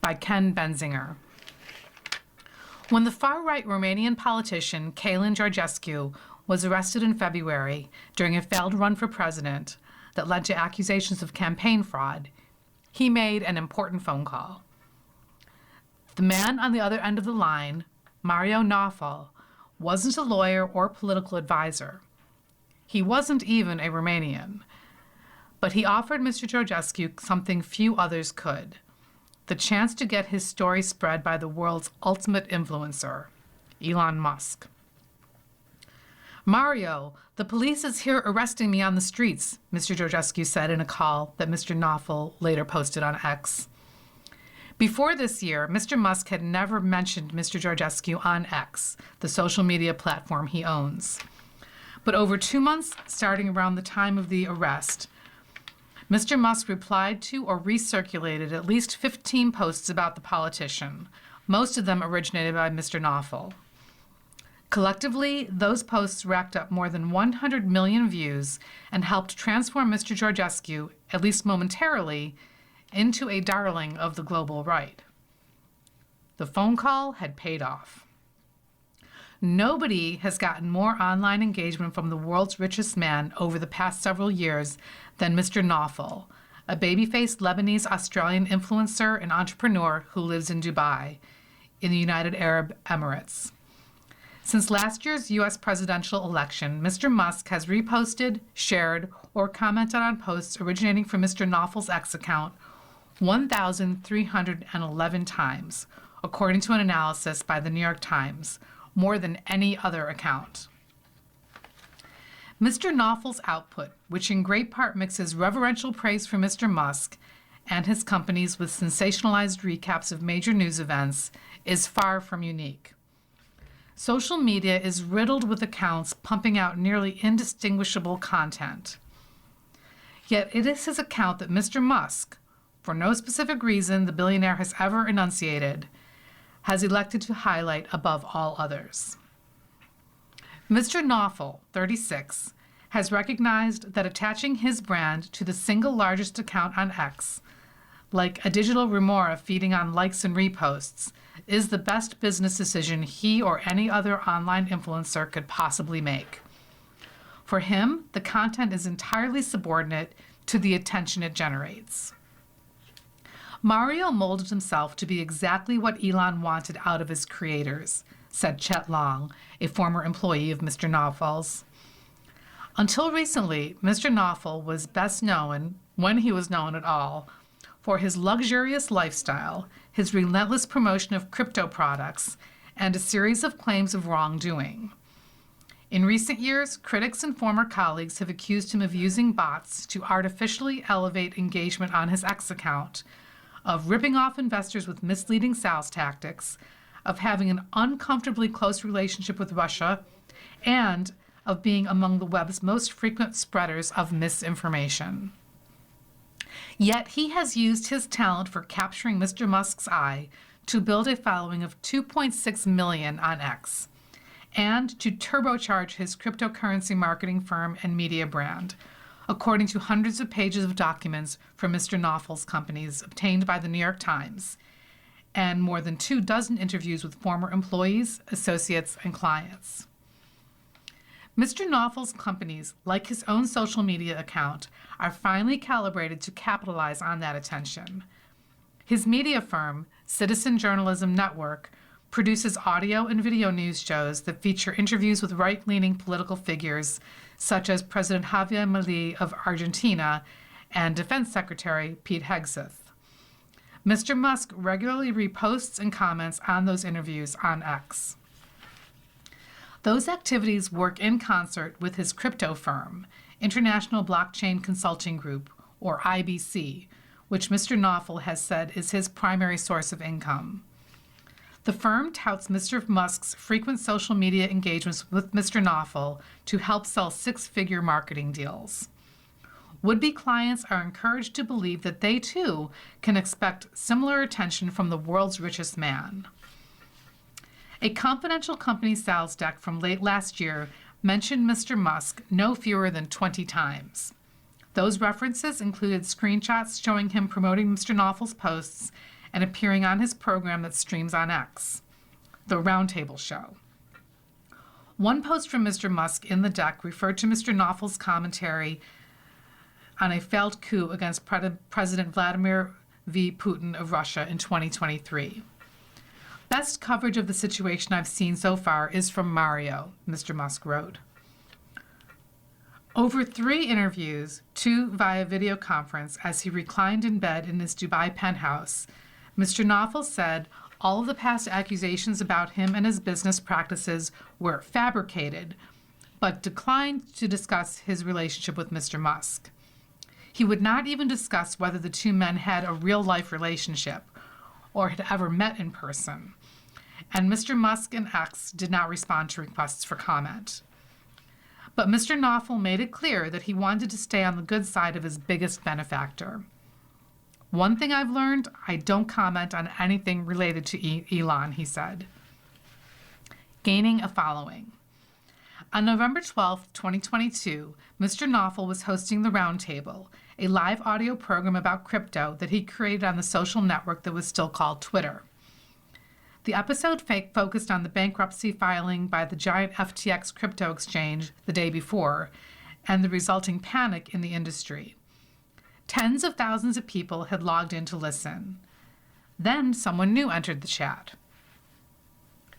By Ken Benzinger. When the far-right Romanian politician Călin Georgescu was arrested in February during a failed run for president that led to accusations of campaign fraud, he made an important phone call. The man on the other end of the line, Mario Nawfal, wasn't a lawyer or political advisor. He wasn't even a Romanian. But he offered Mr. Georgescu something few others could, the chance to get his story spread by the world's ultimate influencer, Elon Musk. Mario, the police is here arresting me on the streets, Mr. Georgescu said in a call that Mr. Nawfal later posted on X. Before this year, Mr. Musk had never mentioned Mr. Georgescu on X, the social media platform he owns. But over 2 months, starting around the time of the arrest, Mr. Musk replied to or recirculated at least 15 posts about the politician, most of them originated by Mr. Nawfal. Collectively, those posts racked up more than 100 million views and helped transform Mr. Georgescu, at least momentarily, into a darling of the global right. The phone call had paid off. Nobody has gotten more online engagement from the world's richest man over the past several years than Mr. Nawfal, a baby-faced Lebanese-Australian influencer and entrepreneur who lives in Dubai, in the United Arab Emirates. Since last year's U.S. presidential election, Mr. Musk has reposted, shared, or commented on posts originating from Mr. Nawfal's X account 1,311 times, according to an analysis by the New York Times, more than any other account. Mr. Nawfal's output, which in great part mixes reverential praise for Mr. Musk and his companies with sensationalized recaps of major news events, is far from unique. Social media is riddled with accounts pumping out nearly indistinguishable content. Yet it is his account that Mr. Musk, for no specific reason the billionaire has ever enunciated, has elected to highlight above all others. Mr. Nawfal, 36, has recognized that attaching his brand to the single largest account on X, like a digital remora feeding on likes and reposts, is the best business decision he or any other online influencer could possibly make. For him, the content is entirely subordinate to the attention it generates. Mario molded himself to be exactly what Elon wanted out of his creators, said Chet Long, a former employee of Mr. Nawfal's. Until recently, Mr. Nawfal was best known, when he was known at all, for his luxurious lifestyle, his relentless promotion of crypto products, and a series of claims of wrongdoing. In recent years, critics and former colleagues have accused him of using bots to artificially elevate engagement on his X account, of ripping off investors with misleading sales tactics, of having an uncomfortably close relationship with Russia, and of being among the web's most frequent spreaders of misinformation. Yet he has used his talent for capturing Mr. Musk's eye to build a following of 2.6 million on X, and to turbocharge his cryptocurrency marketing firm and media brand, according to hundreds of pages of documents from Mr. Naufel's companies obtained by the New York Times, and more than 24 interviews with former employees, associates, and clients. Mr. Naufel's companies, like his own social media account, are finely calibrated to capitalize on that attention. His media firm, Citizen Journalism Network, produces audio and video news shows that feature interviews with right-leaning political figures such as President Javier Milei of Argentina and Defense Secretary Pete Hegseth. Mr. Musk regularly reposts and comments on those interviews on X. Those activities work in concert with his crypto firm, International Blockchain Consulting Group, or IBC, which Mr. Naufel has said is his primary source of income. The firm touts Mr. Musk's frequent social media engagements with Mr. Naufel to help sell six-figure marketing deals. Would-be clients are encouraged to believe that they, too, can expect similar attention from the world's richest man. A confidential company sales deck from late last year mentioned Mr. Musk no fewer than 20 times. Those references included screenshots showing him promoting Mr. Naufel's posts and appearing on his program that streams on X, The Roundtable Show. One post from Mr. Musk in the deck referred to Mr. Naufel's commentary on a failed coup against President Vladimir V. Putin of Russia in 2023. Best coverage of the situation I've seen so far is from Mario, Mr. Musk wrote. Over 3 interviews, 2 via video conference as he reclined in bed in his Dubai penthouse, Mr. Naufel said all of the past accusations about him and his business practices were fabricated, but declined to discuss his relationship with Mr. Musk. He would not even discuss whether the two men had a real-life relationship or had ever met in person, and Mr. Musk and X did not respond to requests for comment. But Mr. Naufel made it clear that he wanted to stay on the good side of his biggest benefactor. One thing I've learned, I don't comment on anything related to Elon, he said. Gaining a following. On November 12, 2022, Mr. Naufel was hosting The Roundtable, a live audio program about crypto that he created on the social network that was still called Twitter. The episode focused on the bankruptcy filing by the giant FTX crypto exchange the day before and the resulting panic in the industry. Tens of thousands of people had logged in to listen. Then someone new entered the chat.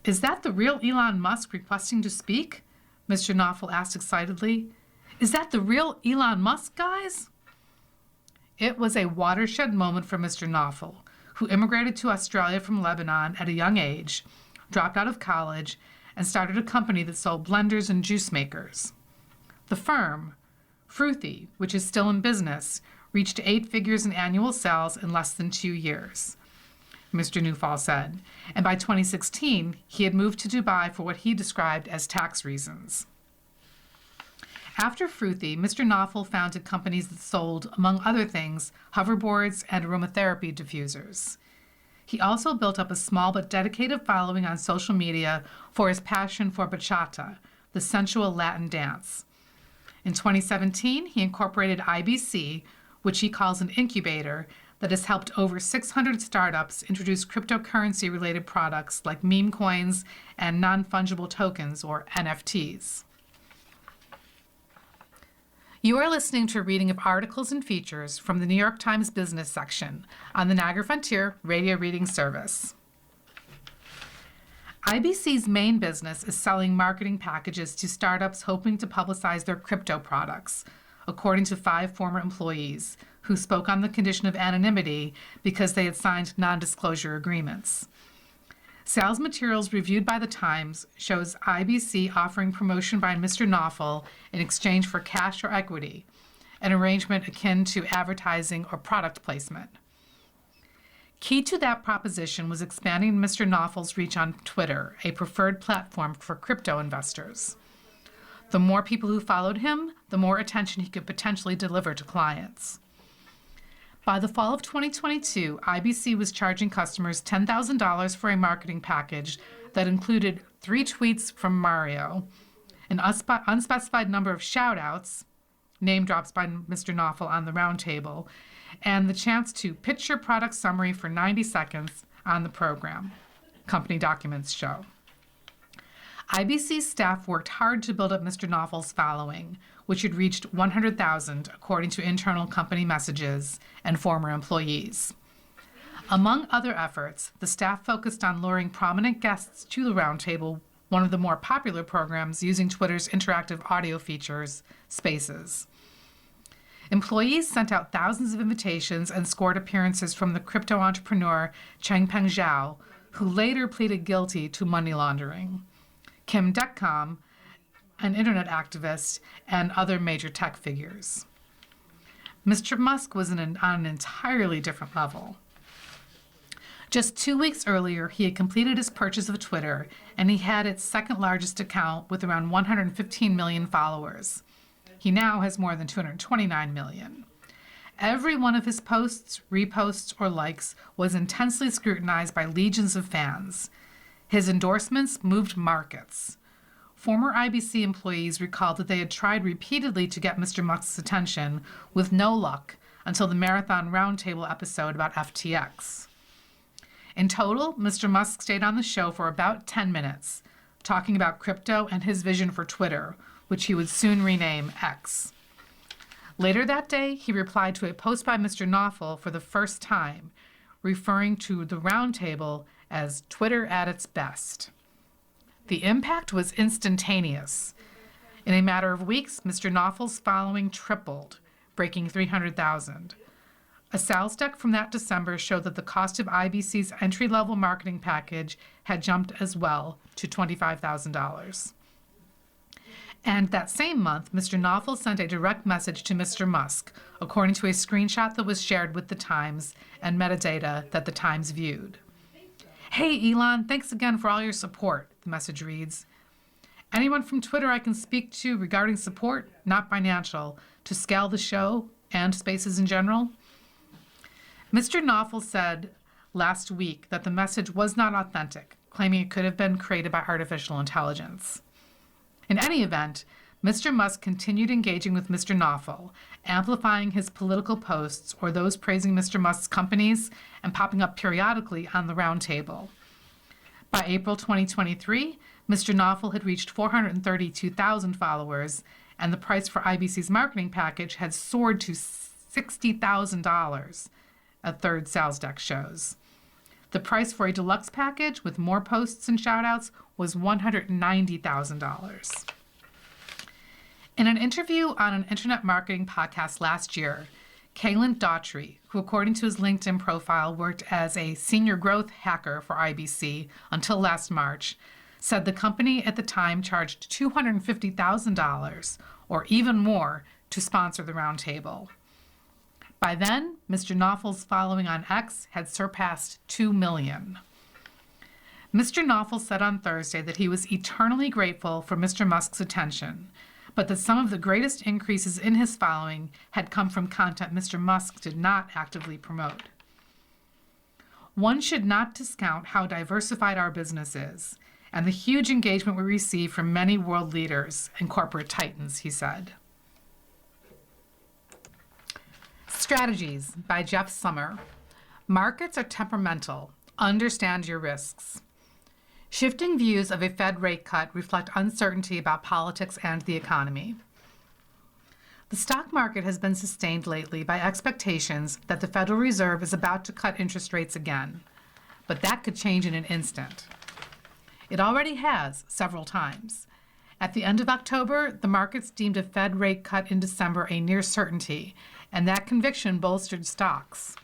"Is that the real Elon Musk requesting to speak?" Mr. Naufel asked excitedly. "Is that the real Elon Musk, guys?" It was a watershed moment for Mr. Naufel, who immigrated to Australia from Lebanon at a young age, dropped out of college, and started a company that sold blenders and juice makers. The firm, Fruithy, which is still in business, reached 8 figures in annual sales in less than 2 years, Mr. Naufel said, and by 2016, he had moved to Dubai for what he described as tax reasons. After Fruithy, Mr. Naufel founded companies that sold, among other things, hoverboards and aromatherapy diffusers. He also built up a small but dedicated following on social media for his passion for bachata, the sensual Latin dance. In 2017, he incorporated IBC, which he calls an incubator, that has helped over 600 startups introduce cryptocurrency-related products like meme coins and non-fungible tokens, or NFTs. You are listening to a reading of articles and features from the New York Times Business section on the Niagara Frontier Radio Reading Service. IBC's main business is selling marketing packages to startups hoping to publicize their crypto products, according to 5 former employees, who spoke on the condition of anonymity because they had signed non-disclosure agreements. Sales materials reviewed by The Times shows IBC offering promotion by Mr. Knopfel in exchange for cash or equity, an arrangement akin to advertising or product placement. Key to that proposition was expanding Mr. Knopfel's reach on Twitter, a preferred platform for crypto investors. The more people who followed him, the more attention he could potentially deliver to clients. By the fall of 2022, IBC was charging customers $10,000 for a marketing package that included 3 tweets from Mario, an unspecified number of shout-outs, name drops by Mr. Knopfel on the roundtable, and the chance to pitch your product summary for 90 seconds on the program, company documents show. IBC's staff worked hard to build up Mr. Knopfel's following, which had reached 100,000 according to internal company messages and former employees. Among other efforts, the staff focused on luring prominent guests to the roundtable, one of the more popular programs using Twitter's interactive audio features, Spaces. Employees sent out thousands of invitations and scored appearances from the crypto entrepreneur Changpeng Zhao, who later pleaded guilty to money laundering, Kim Dotcom, an internet activist, and other major tech figures. Mr. Musk was on an entirely different level. Just 2 weeks earlier, he had completed his purchase of Twitter, and he had its second largest account with around 115 million followers. He now has more than 229 million. Every one of his posts, reposts, or likes was intensely scrutinized by legions of fans. His endorsements moved markets. Former IBC employees recalled that they had tried repeatedly to get Mr. Musk's attention, with no luck, until the Marathon Roundtable episode about FTX. In total, Mr. Musk stayed on the show for about 10 minutes, talking about crypto and his vision for Twitter, which he would soon rename X. Later that day, he replied to a post by Mr. Knopfel for the first time, referring to the roundtable as Twitter at its best. The impact was instantaneous. In a matter of weeks, Mr. Knopfel's following tripled, breaking 300,000. A sales deck from that December showed that the cost of IBC's entry-level marketing package had jumped as well to $25,000. And that same month, Mr. Knopfel sent a direct message to Mr. Musk, according to a screenshot that was shared with The Times and metadata that The Times viewed. "Hey, Elon, thanks again for all your support," the message reads. "Anyone from Twitter I can speak to regarding support, not financial, to scale the show and Spaces in general?" Mr. Knopfel said last week that the message was not authentic, claiming it could have been created by artificial intelligence. In any event, Mr. Musk continued engaging with Mr. Knopfel, amplifying his political posts or those praising Mr. Musk's companies and popping up periodically on the roundtable. By April 2023, Mr. Knopfel had reached 432,000 followers, and the price for IBC's marketing package had soared to $60,000, a third sales deck shows. The price for a deluxe package with more posts and shoutouts was $190,000. In an interview on an internet marketing podcast last year, Kalen Daughtry, who according to his LinkedIn profile worked as a senior growth hacker for IBC until last March, said the company at the time charged $250,000 or even more to sponsor the roundtable. By then, Mr. Knopfel's following on X had surpassed 2 million. Mr. Knopfel said on Thursday that he was eternally grateful for Mr. Musk's attention, but that some of the greatest increases in his following had come from content Mr. Musk did not actively promote. One should not discount how diversified our business is, and the huge engagement we receive from many world leaders and corporate titans, he said. Strategies by Jeff Summer. Markets are temperamental. Understand your risks. Shifting views of a Fed rate cut reflect uncertainty about politics and the economy. The stock market has been sustained lately by expectations that the Federal Reserve is about to cut interest rates again, but that could change in an instant. It already has several times, At the end of October, the markets deemed a Fed rate cut in December a near certainty, and that conviction bolstered stocks.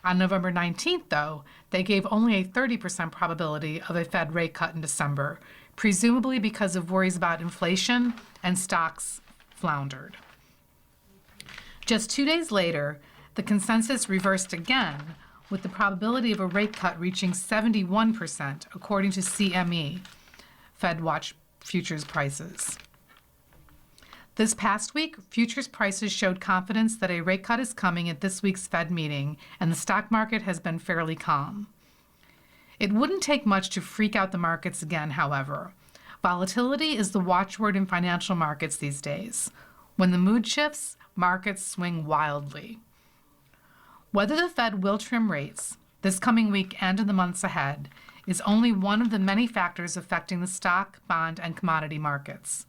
On November 19th, though, they gave only a 30% probability of a Fed rate cut in December, presumably because of worries about inflation, and stocks floundered. Just 2 days later, the consensus reversed again, with the probability of a rate cut reaching 71%, according to CME, FedWatch futures prices. This past week, futures prices showed confidence that a rate cut is coming at this week's Fed meeting, and the stock market has been fairly calm. It wouldn't take much to freak out the markets again, however. Volatility is the watchword in financial markets these days. When the mood shifts, markets swing wildly. Whether the Fed will trim rates this coming week and in the months ahead is only one of the many factors affecting the stock, bond, and commodity markets.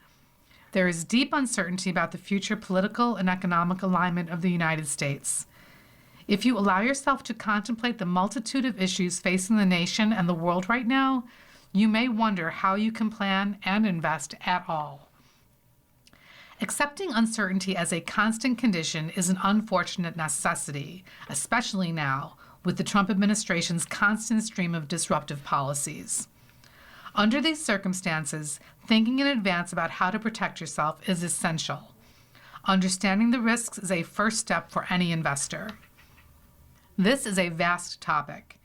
There is deep uncertainty about the future political and economic alignment of the United States. If you allow yourself to contemplate the multitude of issues facing the nation and the world right now, you may wonder how you can plan and invest at all. Accepting uncertainty as a constant condition is an unfortunate necessity, especially now with the Trump administration's constant stream of disruptive policies. Under these circumstances, thinking in advance about how to protect yourself is essential. Understanding the risks is a first step for any investor. This is a vast topic.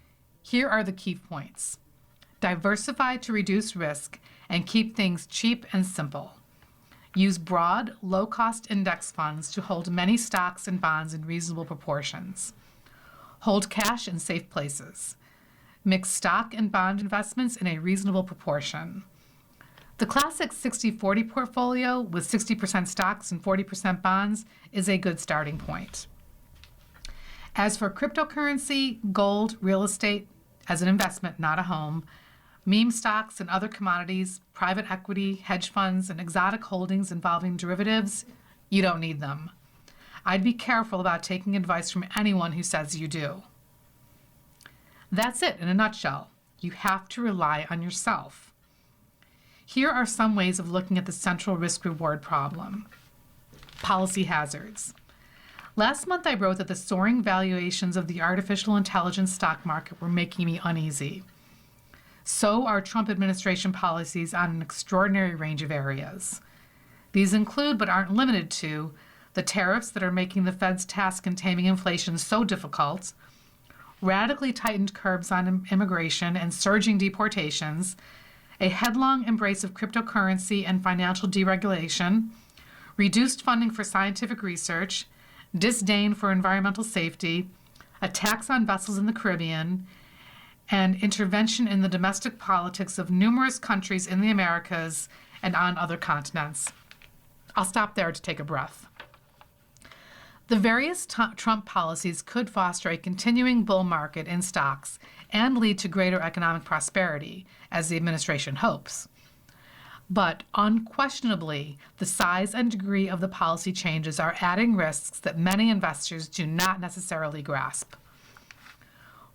Here are the key points. Diversify to reduce risk and keep things cheap and simple. Use broad, low-cost index funds to hold many stocks and bonds in reasonable proportions. Hold cash in safe places. Mix stock and bond investments in a reasonable proportion. The classic 60-40 portfolio with 60% stocks and 40% bonds is a good starting point. As for cryptocurrency, gold, real estate as an investment, not a home, meme stocks and other commodities, private equity, hedge funds, and exotic holdings involving derivatives, you don't need them. I'd be careful about taking advice from anyone who says you do. That's it in a nutshell. You have to rely on yourself. Here are some ways of looking at the central risk-reward problem. Policy hazards. Last month I wrote that the soaring valuations of the artificial intelligence stock market were making me uneasy. So are Trump administration policies on an extraordinary range of areas. These include, but aren't limited to, the tariffs that are making the Fed's task in taming inflation so difficult, radically tightened curbs on immigration and surging deportations, a headlong embrace of cryptocurrency and financial deregulation, reduced funding for scientific research, disdain for environmental safety, a tax on vessels in the Caribbean, and intervention in the domestic politics of numerous countries in the Americas and on other continents. I'll stop there to take a breath. The various Trump policies could foster a continuing bull market in stocks and lead to greater economic prosperity, as the administration hopes. But unquestionably, the size and degree of the policy changes are adding risks that many investors do not necessarily grasp.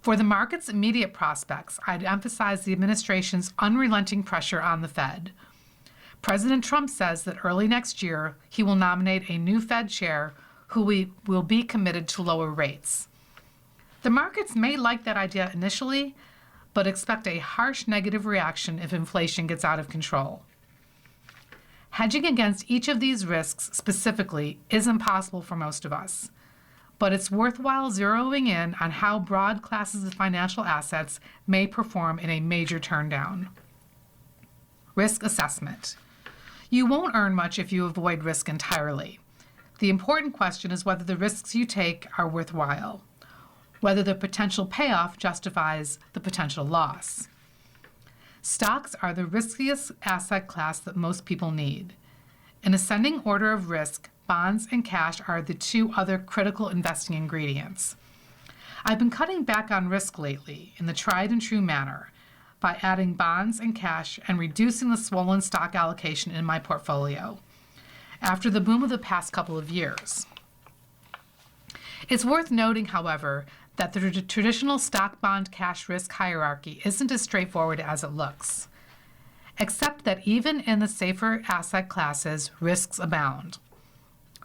For the market's immediate prospects, I'd emphasize the administration's unrelenting pressure on the Fed. President Trump says that early next year, he will nominate a new Fed chair who will be committed to lower rates. The markets may like that idea initially, but expect a harsh negative reaction if inflation gets out of control. Hedging against each of these risks specifically is impossible for most of us, but it's worthwhile zeroing in on how broad classes of financial assets may perform in a major turndown. Risk assessment. You won't earn much if you avoid risk entirely. The important question is whether the risks you take are worthwhile, whether the potential payoff justifies the potential loss. Stocks are the riskiest asset class that most people need. In ascending order of risk, bonds and cash are the two other critical investing ingredients. I've been cutting back on risk lately in the tried and true manner by adding bonds and cash and reducing the swollen stock allocation in my portfolio after the boom of the past couple of years. It's worth noting, however, that the traditional stock bond cash risk hierarchy isn't as straightforward as it looks. except that even in the safer asset classes, risks abound.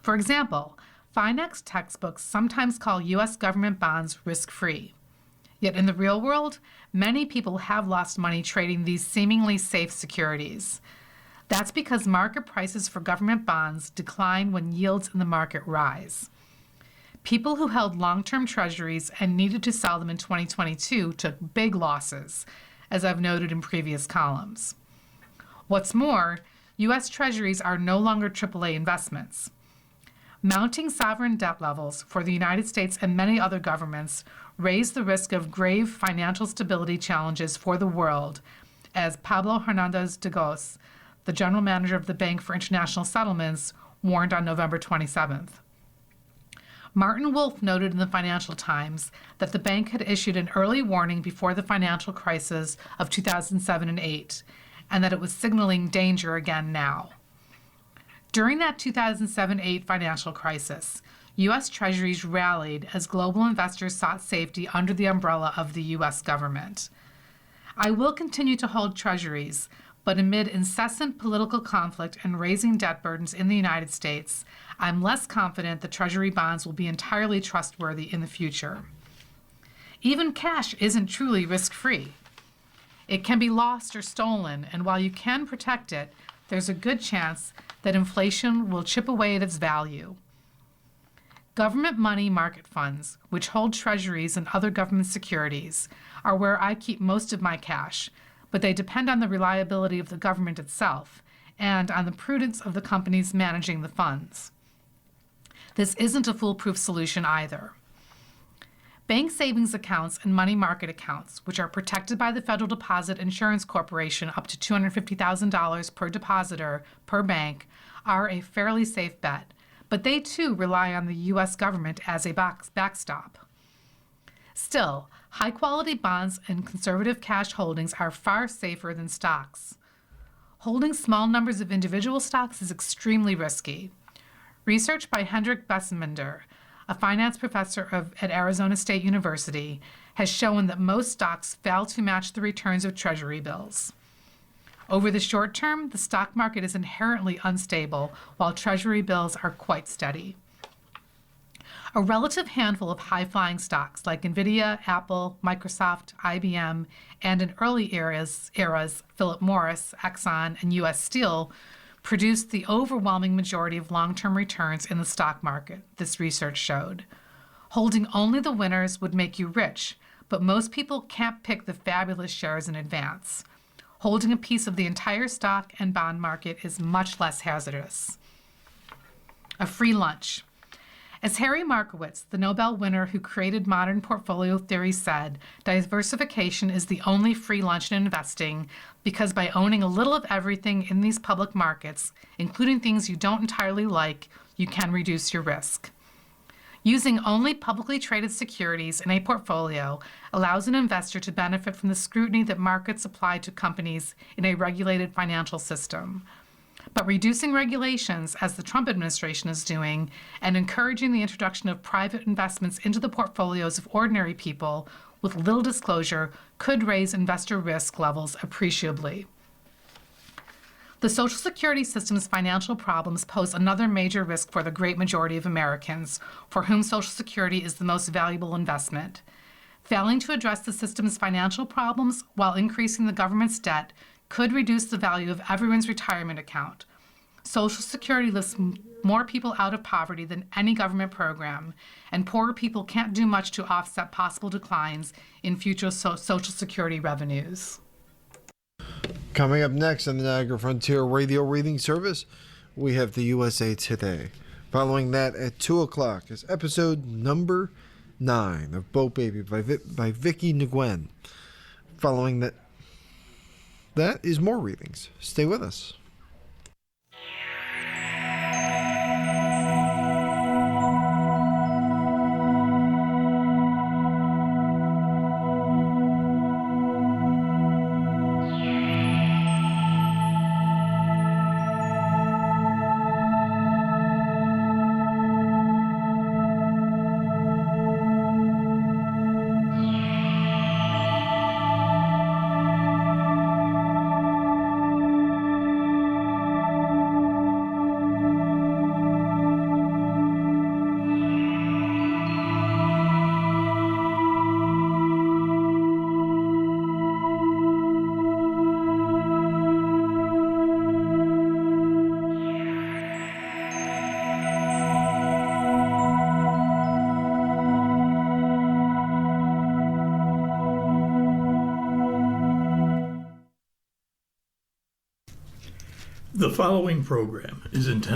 For example, Finex textbooks sometimes call U.S. government bonds risk-free. Yet in the real world, many people have lost money trading these seemingly safe securities. That's because market prices for government bonds decline when yields in the market rise. People who held long-term treasuries and needed to sell them in 2022 took big losses, as I've noted in previous columns. What's more, U.S. treasuries are no longer AAA investments. Mounting sovereign debt levels for the United States and many other governments raise the risk of grave financial stability challenges for the world, as Pablo Hernandez de Gos, the general manager of the Bank for International Settlements, warned on November 27th. Martin Wolf noted in the Financial Times that the bank had issued an early warning before the financial crisis of 2007 and 8, and that it was signaling danger again now. During that 2007-8 financial crisis, U.S. Treasuries rallied as global investors sought safety under the umbrella of the U.S. government. I will continue to hold Treasuries, but amid incessant political conflict and raising debt burdens in the United States, I'm less confident that Treasury bonds will be entirely trustworthy in the future. Even cash isn't truly risk-free. It can be lost or stolen, and while you can protect it, there's a good chance that inflation will chip away at its value. Government money market funds, which hold treasuries and other government securities, are where I keep most of my cash, but they depend on the reliability of the government itself and on the prudence of the companies managing the funds. This isn't a foolproof solution either. Bank savings accounts and money market accounts, which are protected by the Federal Deposit Insurance Corporation up to $250,000 per depositor per bank, are a fairly safe bet, but they too rely on the U.S. government as a backstop. Still, high-quality bonds and conservative cash holdings are far safer than stocks. Holding small numbers of individual stocks is extremely risky. Research by Hendrik Bessemender, a finance professor at Arizona State University, has shown that most stocks fail to match the returns of Treasury bills. Over the short term, the stock market is inherently unstable, while Treasury bills are quite steady. A relative handful of high-flying stocks like NVIDIA, Apple, Microsoft, IBM, and in early eras, Philip Morris, Exxon, and U.S. Steel produced the overwhelming majority of long-term returns in the stock market, this research showed. Holding only the winners would make you rich, but most people can't pick the fabulous shares in advance. Holding a piece of the entire stock and bond market is much less hazardous. A free lunch. As Harry Markowitz, the Nobel winner who created modern portfolio theory, said, diversification is the only free lunch in investing because by owning a little of everything in these public markets, including things you don't entirely like, you can reduce your risk. Using only publicly traded securities in a portfolio allows an investor to benefit from the scrutiny that markets apply to companies in a regulated financial system. But reducing regulations, as the Trump administration is doing, and encouraging the introduction of private investments into the portfolios of ordinary people with little disclosure could raise investor risk levels appreciably. The Social Security system's financial problems pose another major risk for the great majority of Americans, for whom Social Security is the most valuable investment. Failing to address the system's financial problems while increasing the government's debt could reduce the value of everyone's retirement account. Social Security lifts more people out of poverty than any government program, and poorer people can't do much to offset possible declines in future Social Security revenues. Coming up next on the Niagara Frontier Radio Reading Service, we have the USA Today. Following that at 2 o'clock is episode number 9 of Boat Baby by Vicki Nguyen. Following that is more readings. Stay with us. The following program is intended